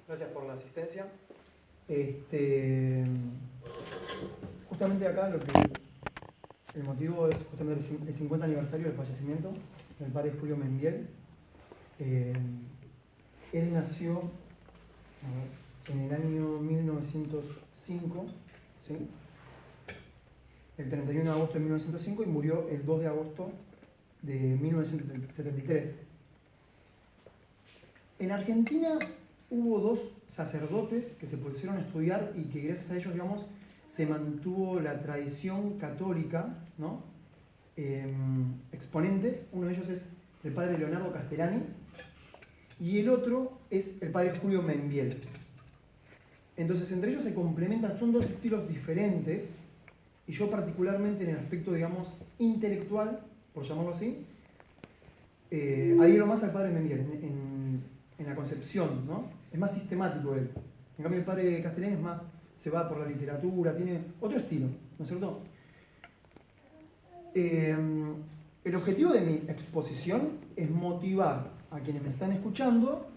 Gracias por la asistencia. Justamente acá el motivo es justamente el 50 aniversario del fallecimiento del padre Julio Membiel. Él nació en el año 1905, ¿sí? El 31 de agosto de 1905 y murió el 2 de agosto de 1973. En Argentina hubo dos sacerdotes que se pusieron a estudiar y que gracias a ellos, digamos, se mantuvo la tradición católica, ¿no? Exponentes. Uno de ellos es el padre Leonardo Castellani y el otro es el padre Julio Membiel. Entonces, entre ellos se complementan, son dos estilos diferentes, y yo particularmente en el aspecto, digamos, intelectual, por llamarlo así, adhiero más al padre Membiel en la concepción, ¿no? Es más sistemático él. En cambio el padre Castellani es más, se va por la literatura, tiene otro estilo, ¿no es cierto? El objetivo de mi exposición es motivar a quienes me están escuchando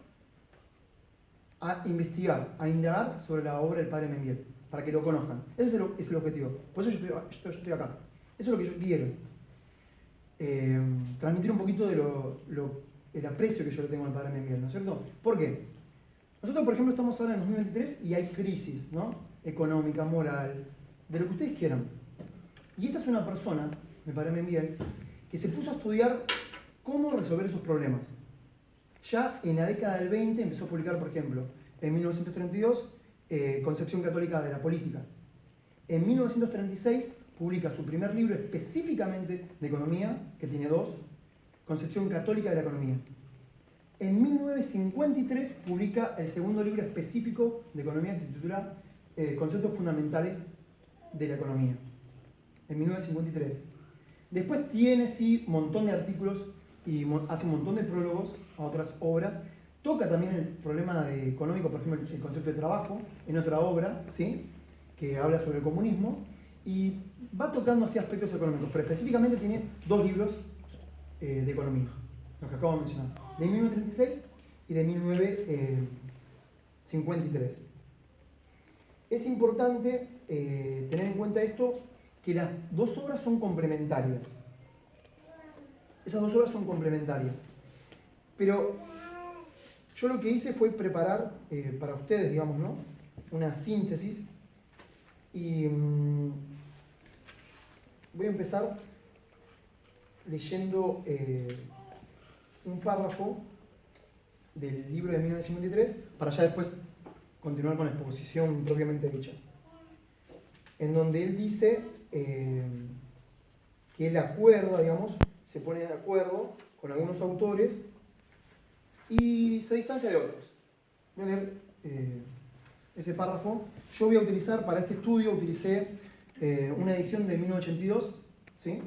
a investigar, a indagar sobre la obra del padre Membiel, para que lo conozcan. Ese es el objetivo. Por eso yo estoy acá. Eso es lo que yo quiero. Transmitir un poquito de el aprecio que yo le tengo al padre Membiel, ¿no es cierto? ¿Por qué? Nosotros, por ejemplo, estamos ahora en 2023 y hay crisis, ¿no? Económica, moral, de lo que ustedes quieran. Y esta es una persona, el padre Membiel, que se puso a estudiar cómo resolver esos problemas. Ya en la década del 20 empezó a publicar, por ejemplo, en 1932, Concepción Católica de la Política. En 1936 publica su primer libro específicamente de economía, que tiene dos, Concepción Católica de la Economía. En 1953 publica el segundo libro específico de economía que se titula Conceptos Fundamentales de la Economía. En 1953. Después tiene, sí, un montón de artículos y hace un montón de prólogos a otras obras. Toca también el problema económico, por ejemplo, el concepto de trabajo, en otra obra, ¿sí? Que habla sobre el comunismo. Y va tocando así aspectos económicos, pero específicamente tiene dos libros de economía, los que acabo de mencionar, de 1936 y de 1953. Es importante tener en cuenta esto, que las dos obras son complementarias. Esas dos obras son complementarias. Pero yo lo que hice fue preparar para ustedes, digamos, ¿no? Una síntesis. Y voy a empezar leyendo un párrafo del libro de 1953 para ya después continuar con la exposición propiamente dicha. En donde él dice que él acuerda, digamos, se pone de acuerdo con algunos autores y se distancia de otros. Voy a leer ese párrafo. Yo voy a utilizar, para este estudio, utilicé una edición de 1982, ¿sí?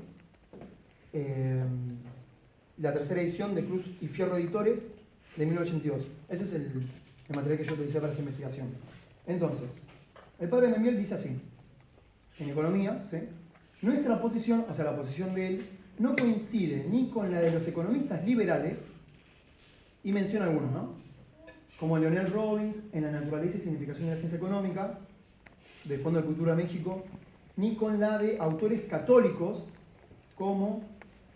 La tercera edición de Cruz y Fierro Editores de 1982. Ese es el material que yo utilicé para esta investigación. Entonces, el padre Membiel dice así, en economía, ¿sí? Nuestra posición, o sea, la posición de él, no coincide ni con la de los economistas liberales, y menciona algunos, ¿no? Como Leonel Robbins en La naturaleza y significación de la ciencia económica, del Fondo de Cultura México, ni con la de autores católicos como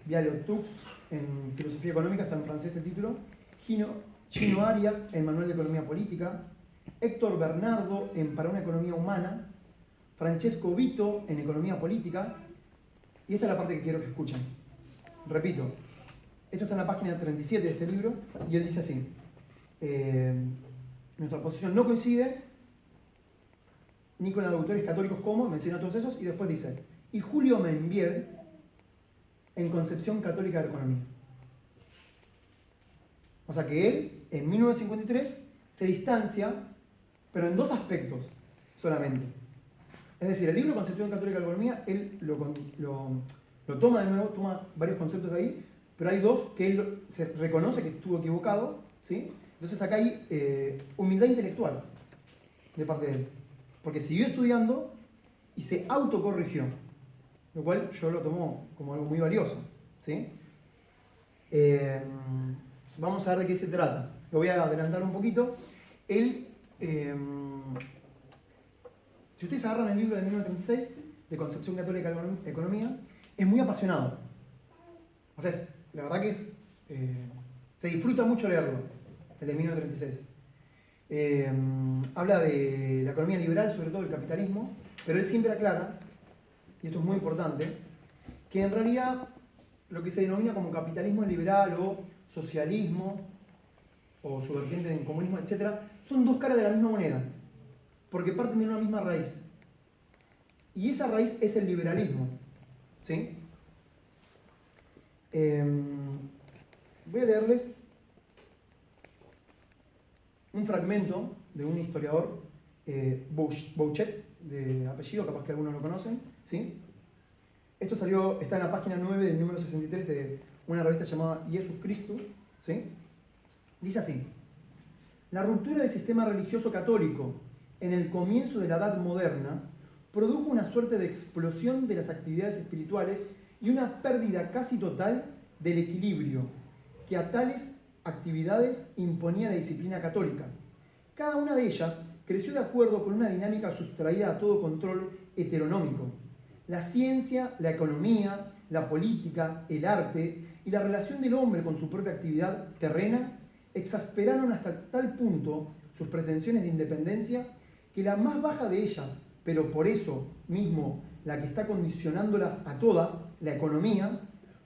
Vialet-Tux en Filosofía Económica, está en francés el título, Chino Arias en Manual de Economía Política, Héctor Bernardo en Para una Economía Humana, Francesco Vito en Economía Política, y esta es la parte que quiero que escuchen. Repito, esto está en la página 37 de este libro, y él dice así, nuestra posición no coincide ni con la de autores católicos como, menciona todos esos, y después dice, y Julio Membiel en Concepción Católica de la Economía. O sea que él, en 1953, se distancia, pero en dos aspectos solamente. Es decir, el libro Concepción Católica de la Economía, él lo toma de nuevo, toma varios conceptos de ahí, pero hay dos que él se reconoce que estuvo equivocado, ¿sí? Entonces acá hay humildad intelectual de parte de él, porque siguió estudiando y se autocorrigió, lo cual yo lo tomo como algo muy valioso, ¿sí? Vamos a ver de qué se trata. Lo voy a adelantar un poquito. Él si ustedes agarran el libro de 1936, de Concepción Católica de la Economía, es muy apasionado. O sea, la verdad que se disfruta mucho leerlo, el de 1936. Habla de la economía liberal, sobre todo el capitalismo, pero él siempre aclara, y esto es muy importante, que en realidad lo que se denomina como capitalismo liberal o socialismo, o su vertiente en comunismo, etc., son dos caras de la misma moneda, porque parten de una misma raíz. Y esa raíz es el liberalismo. ¿Sí? Voy a leerles un fragmento de un historiador, Bouchet, de apellido, capaz que algunos lo conocen. ¿Sí? Esto está en la página 9 del número 63 de una revista llamada Jesus Christus. ¿Sí? Dice así: la ruptura del sistema religioso católico en el comienzo de la Edad Moderna produjo una suerte de explosión de las actividades espirituales y una pérdida casi total del equilibrio que a tales actividades imponía la disciplina católica. Cada una de ellas creció de acuerdo con una dinámica sustraída a todo control heteronómico. La ciencia, la economía, la política, el arte y la relación del hombre con su propia actividad terrena exasperaron hasta tal punto sus pretensiones de independencia que la más baja de ellas, pero por eso mismo la que está condicionándolas a todas, la economía,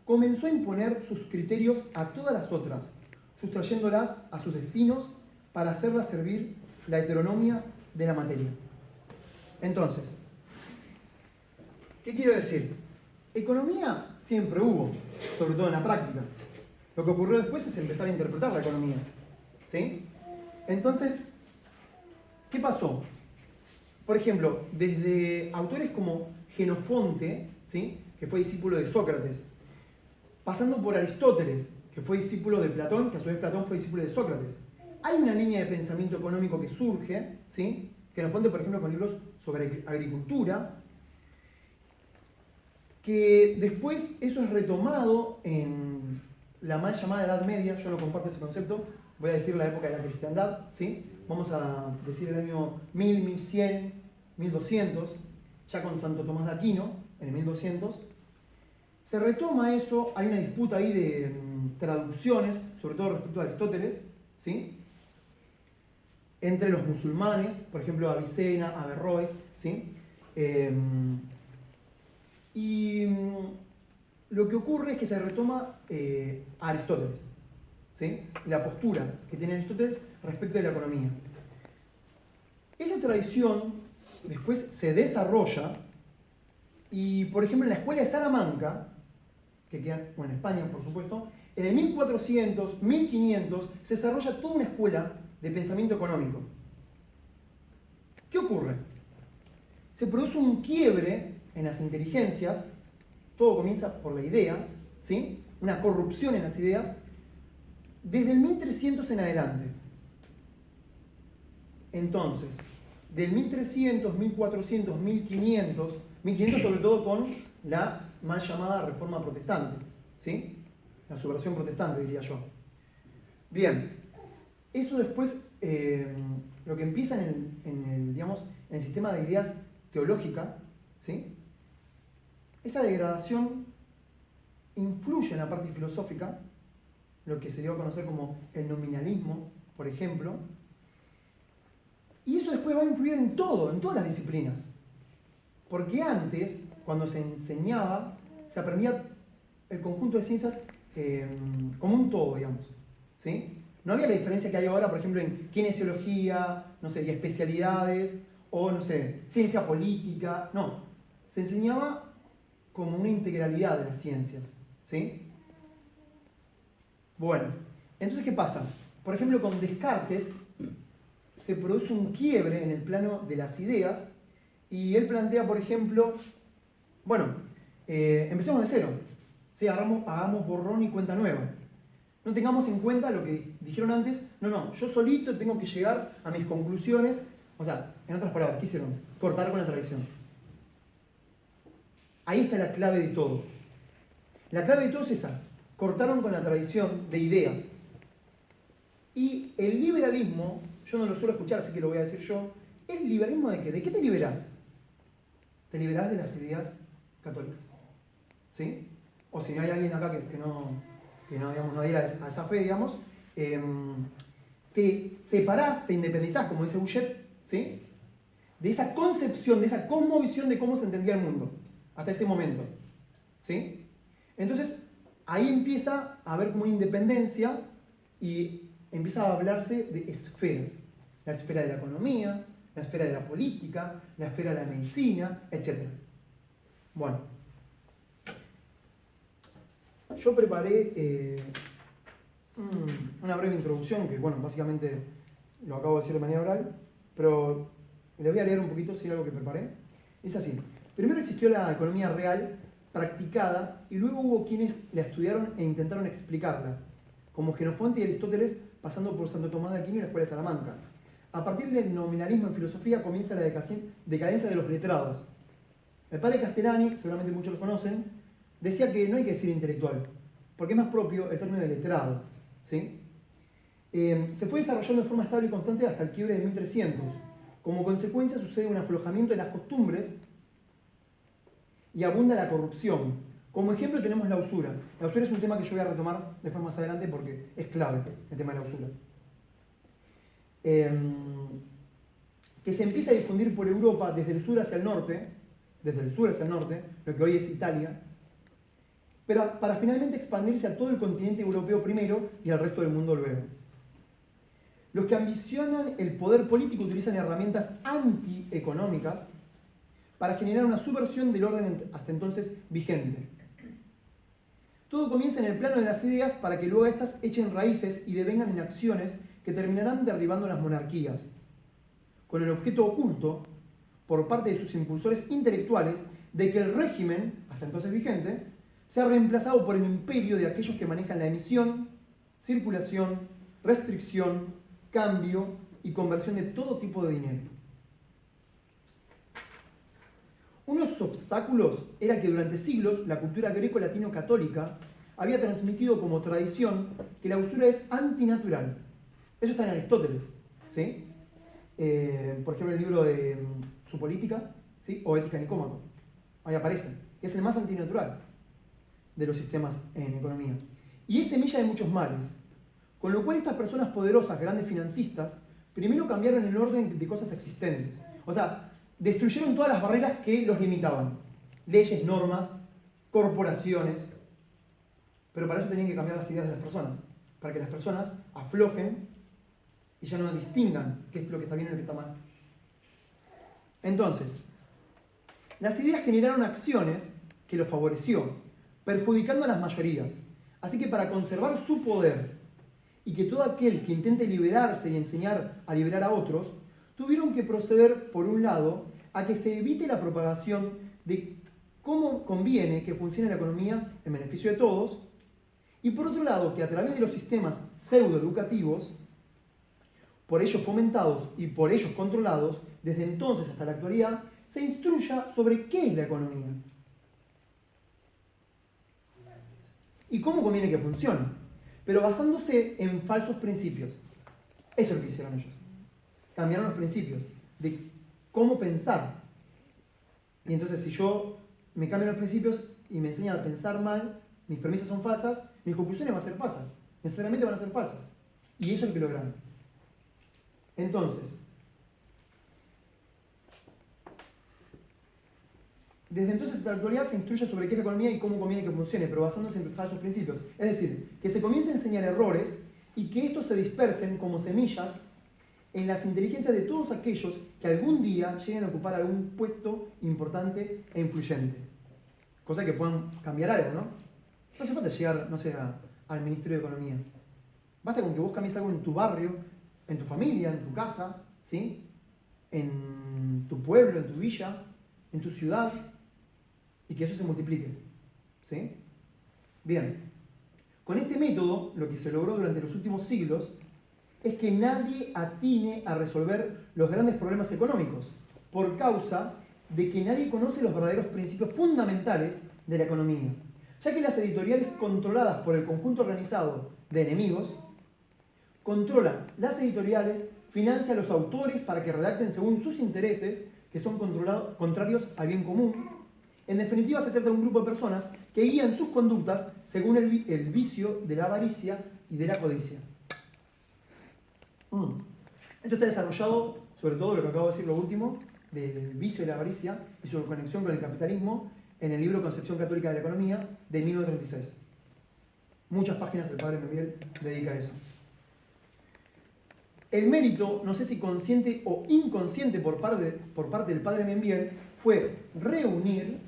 comenzó a imponer sus criterios a todas las otras, sustrayéndolas a sus destinos para hacerlas servir la heteronomia de la materia. Entonces, ¿qué quiero decir? Economía siempre hubo, sobre todo en la práctica. Lo que ocurrió después es empezar a interpretar la economía. ¿Sí? Entonces, ¿qué pasó? Por ejemplo, desde autores como Jenofonte, ¿sí?, que fue discípulo de Sócrates, pasando por Aristóteles, que fue discípulo de Platón, que a su vez Platón fue discípulo de Sócrates. Hay una línea de pensamiento económico que surge, ¿sí?, Jenofonte, por ejemplo, con libros sobre agricultura, que después eso es retomado en la mal llamada Edad Media. Yo no comparto ese concepto, voy a decir la época de la cristiandad, ¿sí? Vamos a decir el año 1000, 1100, 1200, ya con Santo Tomás de Aquino, en el 1200. Se retoma eso, hay una disputa ahí de traducciones, sobre todo respecto a Aristóteles, ¿sí?, entre los musulmanes, por ejemplo Avicena, Averroes, ¿sí? Lo que ocurre es que se retoma a Aristóteles, ¿sí?, la postura que tiene Aristóteles respecto de la economía. Esa tradición después se desarrolla y, por ejemplo, en la escuela de Salamanca, que queda en España, por supuesto, en el 1400, 1500, se desarrolla toda una escuela de pensamiento económico. ¿Qué ocurre? Se produce un quiebre en las inteligencias, todo comienza por la idea, ¿sí?, una corrupción en las ideas, desde el 1300 en adelante. Entonces, del 1300, 1400, 1500 sobre todo con la mal llamada Reforma Protestante, ¿sí?, la subversión protestante, diría yo. Bien, eso después, lo que empieza en el sistema de ideas teológica, ¿sí?, esa degradación influye en la parte filosófica, lo que se dio a conocer como el nominalismo, por ejemplo, y eso después va a influir en todo, en todas las disciplinas. Porque antes, cuando se enseñaba, se aprendía el conjunto de ciencias como un todo, digamos, ¿sí? No había la diferencia que hay ahora, por ejemplo, en kinesiología, no sé, y especialidades, o, no sé, ciencia política. No, se enseñaba como una integralidad de las ciencias, ¿sí? Bueno, entonces, ¿qué pasa? Por ejemplo, con Descartes se produce un quiebre en el plano de las ideas y él plantea, por ejemplo, bueno, empecemos de cero, ¿sí? Hagamos borrón y cuenta nueva. No tengamos en cuenta lo que dijeron antes, no, yo solito tengo que llegar a mis conclusiones. O sea, en otras palabras, ¿qué hicieron? Cortar con la tradición. Ahí está la clave de todo. La clave de todo es esa. Cortaron con la tradición de ideas. Y el liberalismo yo no lo suelo escuchar, así que lo voy a decir yo. ¿Es liberalismo de qué? ¿De qué te liberás? Te liberás de las ideas católicas. ¿Sí? O si no hay alguien acá que no, digamos, no adhiera a esa fe, digamos, te separás, te independizás, como dice Bouchet, ¿sí? De esa concepción, de esa cosmovisión de cómo se entendía el mundo, hasta ese momento. ¿Sí? Entonces, ahí empieza a haber como una independencia y empieza a hablarse de esferas. La esfera de la economía, la esfera de la política, la esfera de la medicina, etc. Bueno, yo preparé una breve introducción, que bueno, básicamente lo acabo de decir de manera oral, pero les voy a leer un poquito si es algo que preparé. Es así. Primero existió la economía real practicada y luego hubo quienes la estudiaron e intentaron explicarla, como Jenofonte y Aristóteles, pasando por Santo Tomás de Aquino y la Escuela de Salamanca. A partir del nominalismo en filosofía comienza la decadencia de los letrados. El padre Castellani, seguramente muchos lo conocen, decía que no hay que decir intelectual, porque es más propio el término de letrado. ¿Sí? Se fue desarrollando de forma estable y constante hasta el quiebre de 1300. Como consecuencia sucede un aflojamiento de las costumbres y abunda la corrupción. Como ejemplo tenemos la usura. La usura es un tema que yo voy a retomar después más adelante porque es clave el tema de la usura. Que se empieza a difundir por Europa desde el sur hacia el norte, lo que hoy es Italia, pero para finalmente expandirse a todo el continente europeo primero y al resto del mundo luego. Los que ambicionan el poder político utilizan herramientas antieconómicas para generar una subversión del orden hasta entonces vigente. Todo comienza en el plano de las ideas para que luego éstas echen raíces y devengan en acciones que terminarán derribando las monarquías, con el objeto oculto, por parte de sus impulsores intelectuales, de que el régimen, hasta entonces vigente, sea reemplazado por el imperio de aquellos que manejan la emisión, circulación, restricción, cambio y conversión de todo tipo de dinero. Uno de sus obstáculos era que durante siglos la cultura greco-latino-católica había transmitido como tradición que la usura es antinatural. Eso está en Aristóteles, ¿sí? Por ejemplo, el libro de Su Política, ¿sí? O Ética Nicómaco. Ahí aparece, que es el más antinatural de los sistemas en economía. Y es semilla de muchos males. Con lo cual estas personas poderosas, grandes financistas, primero cambiaron el orden de cosas existentes. O sea, destruyeron todas las barreras que los limitaban. Leyes, normas, corporaciones. Pero para eso tenían que cambiar las ideas de las personas. Para que las personas aflojen y ya no distingan qué es lo que está bien y lo que está mal. Entonces, las ideas generaron acciones que los favoreció, perjudicando a las mayorías. Así que para conservar su poder y que todo aquel que intente liberarse y enseñar a liberar a otros, tuvieron que proceder, por un lado, a que se evite la propagación de cómo conviene que funcione la economía en beneficio de todos, y por otro lado, que a través de los sistemas pseudoeducativos, por ellos fomentados y por ellos controlados, desde entonces hasta la actualidad, se instruya sobre qué es la economía y cómo conviene que funcione, pero basándose en falsos principios. Eso es lo que hicieron ellos. Cambiaron los principios de cómo pensar. Y entonces, si yo me cambio los principios y me enseñan a pensar mal, mis premisas son falsas, mis conclusiones van a ser falsas. Necesariamente van a ser falsas. Y eso es lo que lograron. Entonces, desde entonces hasta la actualidad se instruye sobre qué es la economía y cómo conviene que funcione, pero basándose en falsos principios. Es decir, que se comience a enseñar errores y que estos se dispersen como semillas en las inteligencias de todos aquellos que algún día lleguen a ocupar algún puesto importante e influyente. Cosa que puedan cambiar algo, ¿no? No hace falta llegar, no sé, al Ministerio de Economía. Basta con que vos cambies algo en tu barrio, en tu familia, en tu casa, ¿sí? En tu pueblo, en tu villa, en tu ciudad, y que eso se multiplique, ¿sí? Bien, con este método, lo que se logró durante los últimos siglos es que nadie atine a resolver los grandes problemas económicos, por causa de que nadie conoce los verdaderos principios fundamentales de la economía, ya que las editoriales controladas por el conjunto organizado de enemigos controlan las editoriales financia a los autores para que redacten según sus intereses, que son contrarios al bien común. En definitiva, se trata de un grupo de personas que guían sus conductas según el vicio de la avaricia y de la codicia. Esto está desarrollado, sobre todo lo que acabo de decir, lo último, del vicio de la avaricia y su conexión con el capitalismo, en el libro Concepción Católica de la Economía, de 1936. Muchas páginas el padre Membiel dedica a eso. El mérito, no sé si consciente o inconsciente por parte del padre Membiel, fue reunir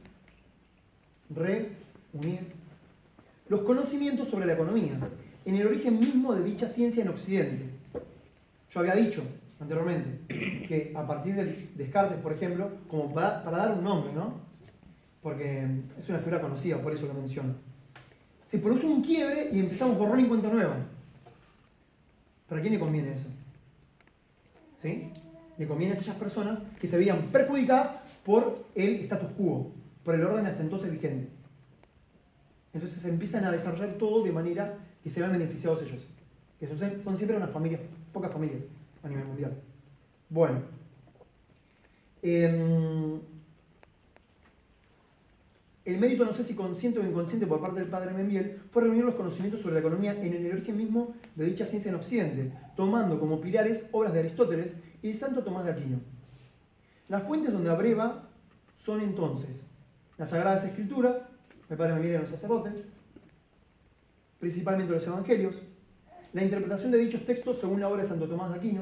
los conocimientos sobre la economía en el origen mismo de dicha ciencia en Occidente. Yo había dicho anteriormente que a partir de Descartes, por ejemplo, como para dar un nombre, ¿no? Porque es una figura conocida, por eso lo menciono. Se produce un quiebre y empezamos borrón y cuenta nueva. ¿Para quién le conviene eso? ¿Sí? Le conviene a aquellas personas que se veían perjudicadas por el status quo, por el orden hasta entonces vigente. Entonces se empiezan a desarrollar todo de manera que se vean beneficiados ellos. Que son siempre unas familias, pocas familias a nivel mundial. Bueno. El mérito, no sé si consciente o inconsciente por parte del padre Membiel, fue reunir los conocimientos sobre la economía en el origen mismo de dicha ciencia en Occidente, tomando como pilares obras de Aristóteles y de Santo Tomás de Aquino. Las fuentes donde abreva son entonces las Sagradas Escrituras, el padre Membiel era un sacerdote, principalmente los Evangelios, la interpretación de dichos textos según la obra de Santo Tomás de Aquino.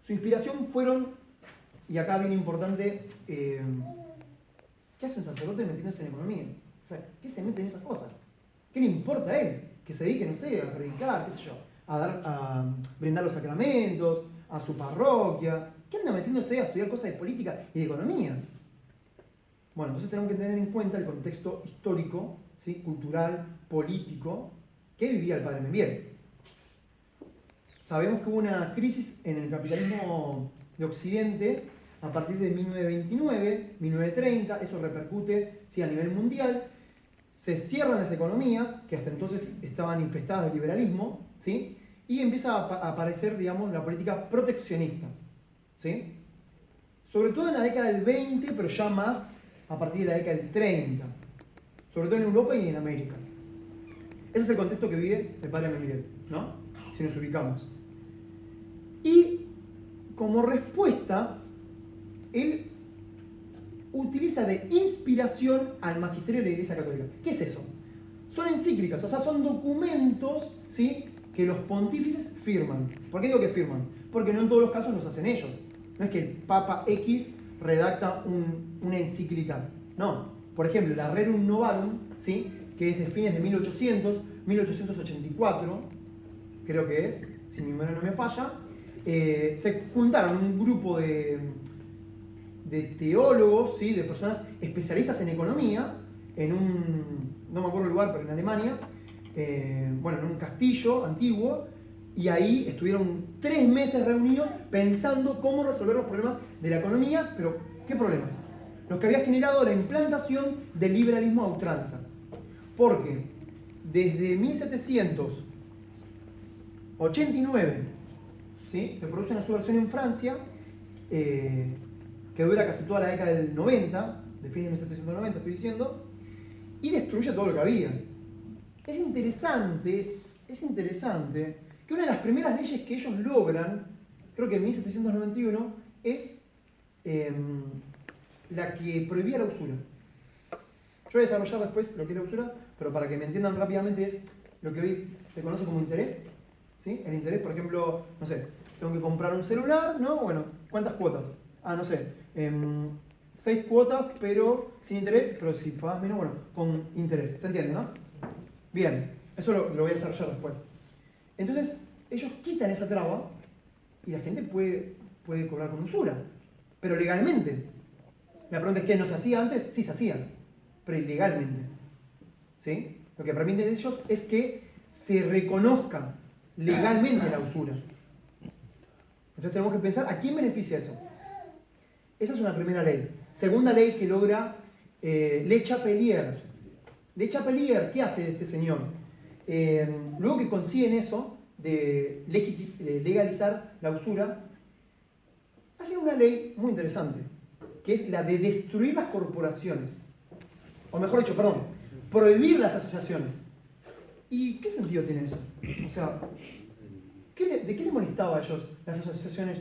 Su inspiración fueron, y acá viene importante, ¿qué hace un sacerdote metiéndose en economía? O sea, ¿qué se mete en esas cosas? ¿Qué le importa a él? Que se dedique, no sé, a predicar, qué sé yo, a brindar los sacramentos, a su parroquia. ¿Qué anda metiéndose a estudiar cosas de política y de economía? Bueno, entonces tenemos que tener en cuenta el contexto histórico, ¿sí? Cultural, político, que vivía el padre Membiel. Sabemos que hubo una crisis en el capitalismo de Occidente a partir de 1929, 1930, eso repercute a nivel mundial, se cierran las economías, que hasta entonces estaban infestadas de liberalismo, ¿sí? Y empieza a aparecer, digamos, la política proteccionista, ¿sí? Sobre todo en la década del 20, pero ya más a partir de la década del 30, sobre todo en Europa y en América. Ese es el contexto que vive el padre Membiel, ¿no? Si nos ubicamos. Y como respuesta, él utiliza de inspiración al magisterio de la Iglesia Católica. ¿Qué es eso? Son encíclicas, o sea, son documentos, ¿sí?, que los pontífices firman. ¿Por qué digo que firman? Porque no en todos los casos los hacen ellos. No es que el Papa X redacta una encíclica. No. Por ejemplo, la Rerum Novarum, ¿sí?, que es de fines de 1884, creo que es, si mi memoria no me falla, se juntaron un grupo de teólogos, ¿sí?, de personas especialistas en economía, en no me acuerdo el lugar, pero en Alemania, en un castillo antiguo, y ahí estuvieron 3 meses reunidos pensando cómo resolver los problemas de la economía, pero ¿qué problemas? Los que había generado la implantación del liberalismo a ultranza. Porque desde 1789, ¿sí?, se produce una subversión en Francia, que dura casi toda la década del 90, de fines de 1790 estoy diciendo, y destruye todo lo que había. Es interesante que una de las primeras leyes que ellos logran, creo que en 1791, es la que prohibía la usura. Yo voy a desarrollar después lo que es la usura, pero para que me entiendan rápidamente es lo que hoy se conoce como interés, ¿sí? El interés, por ejemplo, no sé, tengo que comprar un celular, ¿no? Bueno, ¿cuántas cuotas? No sé, 6 cuotas, pero sin interés, pero si pagas menos, bueno, con interés. ¿Se entiende, no? Bien, eso lo voy a desarrollar después. Entonces, ellos quitan esa traba y la gente puede cobrar con usura, pero legalmente. La pregunta es, ¿qué no se hacía antes? Sí, se hacía, pero ilegalmente. ¿Sí? Lo que permiten ellos es que se reconozca legalmente la usura. Entonces tenemos que pensar, ¿a quién beneficia eso? Esa es una primera ley. Segunda ley que logra Le Chapelier. Le Chapelier, ¿qué hace este señor? Luego que consiguen eso, de legalizar la usura, hacen una ley muy interesante, que es la de destruir las corporaciones. O mejor dicho, perdón, prohibir las asociaciones. ¿Y qué sentido tiene eso? O sea, ¿de qué le molestaba a ellos las asociaciones?